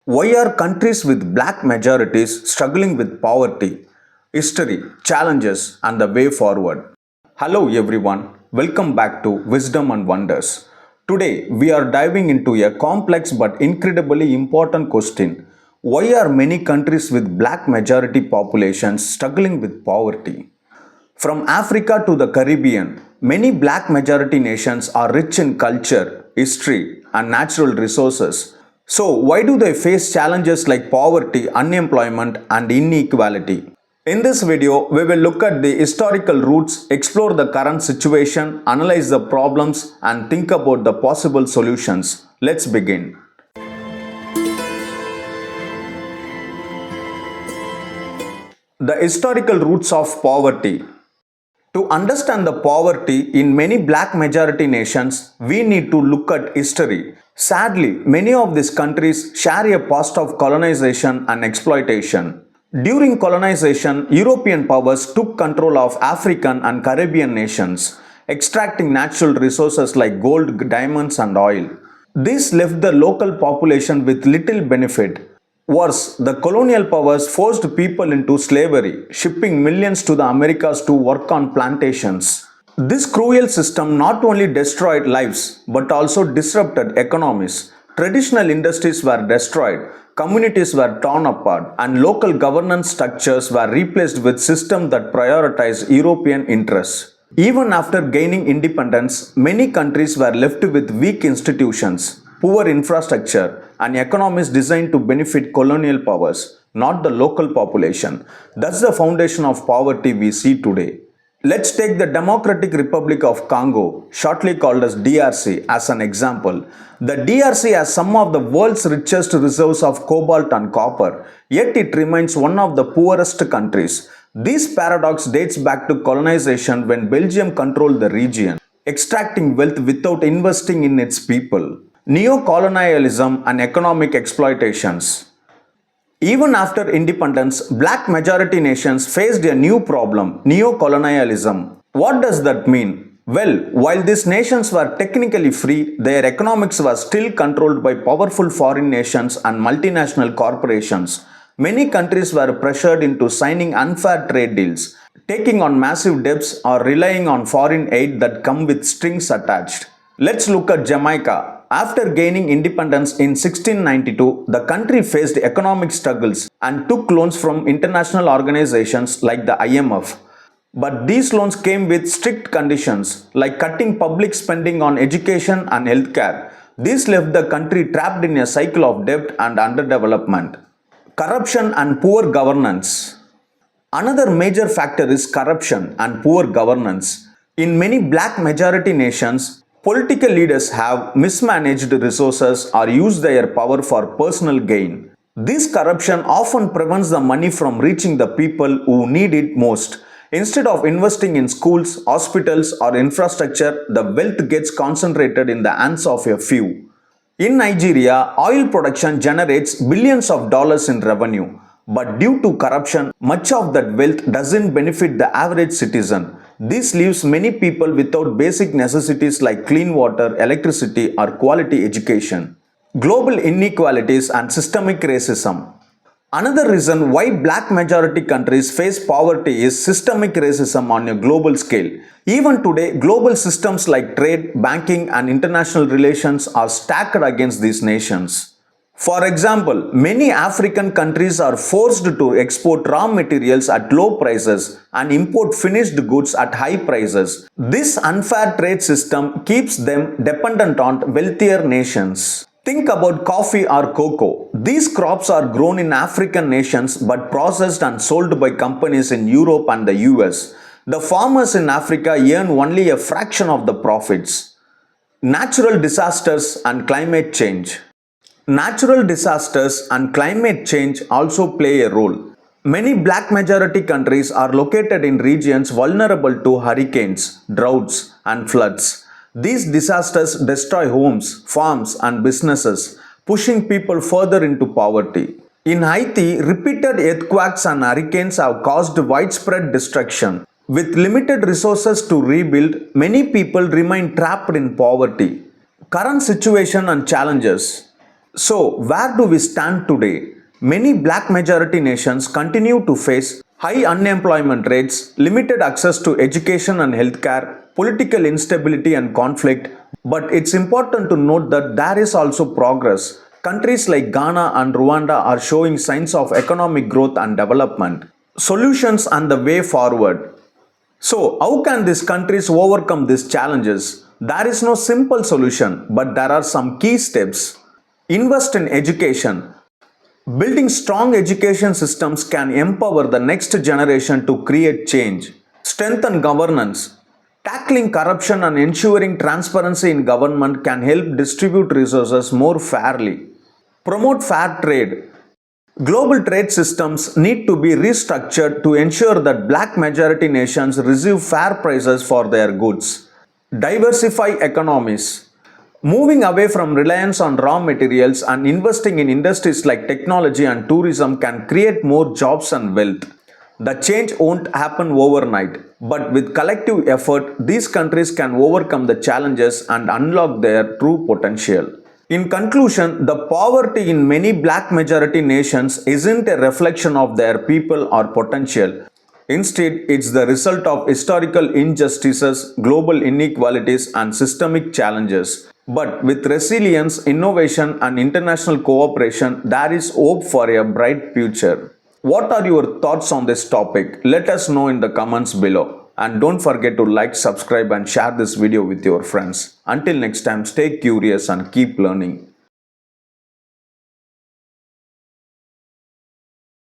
Why are countries with black majorities struggling with poverty? History, challenges, and the way forward. Hello everyone, welcome back to Wisdom and Wonders. Today we are diving into a complex but incredibly important question. Why are many countries with black majority populations struggling with poverty? From Africa to the Caribbean, many black majority nations are rich in culture, history, and natural resources. So, why do they face challenges like poverty, unemployment, and inequality? In this video, we will look at the historical roots, explore the current situation, analyze the problems, and think about the possible solutions. Let's begin. The historical roots of poverty. To understand the poverty in many black majority nations, we need to look at history. Sadly, many of these countries share a past of colonization and exploitation. During colonization, European powers took control of African and Caribbean nations, extracting natural resources like gold, diamonds, and oil. This left the local population with little benefit. Worse, the colonial powers forced people into slavery, shipping millions to the Americas to work on plantations. This cruel system not only destroyed lives but also disrupted economies. Traditional industries were destroyed, communities were torn apart, and local governance structures were replaced with systems that prioritized European interests. Even after gaining independence, many countries were left with weak institutions, poor infrastructure, and economies designed to benefit colonial powers, not the local population. That's the foundation of poverty we see today. Let's take the Democratic Republic of Congo, shortly called as DRC, as an example. The DRC has some of the world's richest reserves of cobalt and copper, yet it remains one of the poorest countries. This paradox dates back to colonization when Belgium controlled the region, extracting wealth without investing in its people. Neo-colonialism and economic exploitations. Even after independence, black majority nations faced a new problem, neo-colonialism. What does that mean? Well, while these nations were technically free, their economics were still controlled by powerful foreign nations and multinational corporations. Many countries were pressured into signing unfair trade deals, taking on massive debts or relying on foreign aid that come with strings attached. Let's look at Jamaica. After gaining independence in 1692, the country faced economic struggles and took loans from international organizations like the IMF. But these loans came with strict conditions like cutting public spending on education and healthcare. This left the country trapped in a cycle of debt and underdevelopment. Corruption and poor governance. Another major factor is corruption and poor governance. In many black majority nations, political leaders have mismanaged resources or used their power for personal gain. This corruption often prevents the money from reaching the people who need it most. Instead of investing in schools, hospitals, or infrastructure, the wealth gets concentrated in the hands of a few. In Nigeria, oil production generates billions of dollars in revenue. But due to corruption, much of that wealth doesn't benefit the average citizen. This leaves many people without basic necessities like clean water, electricity, or quality education. Global inequalities and systemic racism. Another reason why black majority countries face poverty is systemic racism on a global scale. Even today, global systems like trade, banking, and international relations are stacked against these nations. For example, many African countries are forced to export raw materials at low prices and import finished goods at high prices. This unfair trade system keeps them dependent on wealthier nations. Think about coffee or cocoa. These crops are grown in African nations but processed and sold by companies in Europe and the US. The farmers in Africa earn only a fraction of the profits. Natural disasters and climate change. Natural disasters and climate change also play a role. Many black majority countries are located in regions vulnerable to hurricanes, droughts, and floods. These disasters destroy homes, farms, and businesses, pushing people further into poverty. In Haiti, repeated earthquakes and hurricanes have caused widespread destruction. With limited resources to rebuild, many people remain trapped in poverty. Current situation and challenges. So, where do we stand today? Many black majority nations continue to face high unemployment rates, limited access to education and healthcare, political instability and conflict. But it's important to note that there is also progress. Countries like Ghana and Rwanda are showing signs of economic growth and development. Solutions and the way forward. So, how can these countries overcome these challenges? There is no simple solution, but there are some key steps. Invest in education. Building strong education systems can empower the next generation to create change. Strengthen governance. Tackling corruption and ensuring transparency in government can help distribute resources more fairly. Promote fair trade. Global trade systems need to be restructured to ensure that black majority nations receive fair prices for their goods. Diversify economies. Moving away from reliance on raw materials and investing in industries like technology and tourism can create more jobs and wealth. The change won't happen overnight, but with collective effort, these countries can overcome the challenges and unlock their true potential. In conclusion, the poverty in many black majority nations isn't a reflection of their people or potential. Instead, it's the result of historical injustices, global inequalities, and systemic challenges. But with resilience, innovation, and international cooperation, there is hope for a bright future. What are your thoughts on this topic? Let us know in the comments below. And don't forget to like, subscribe, and share this video with your friends. Until next time, stay curious and keep learning.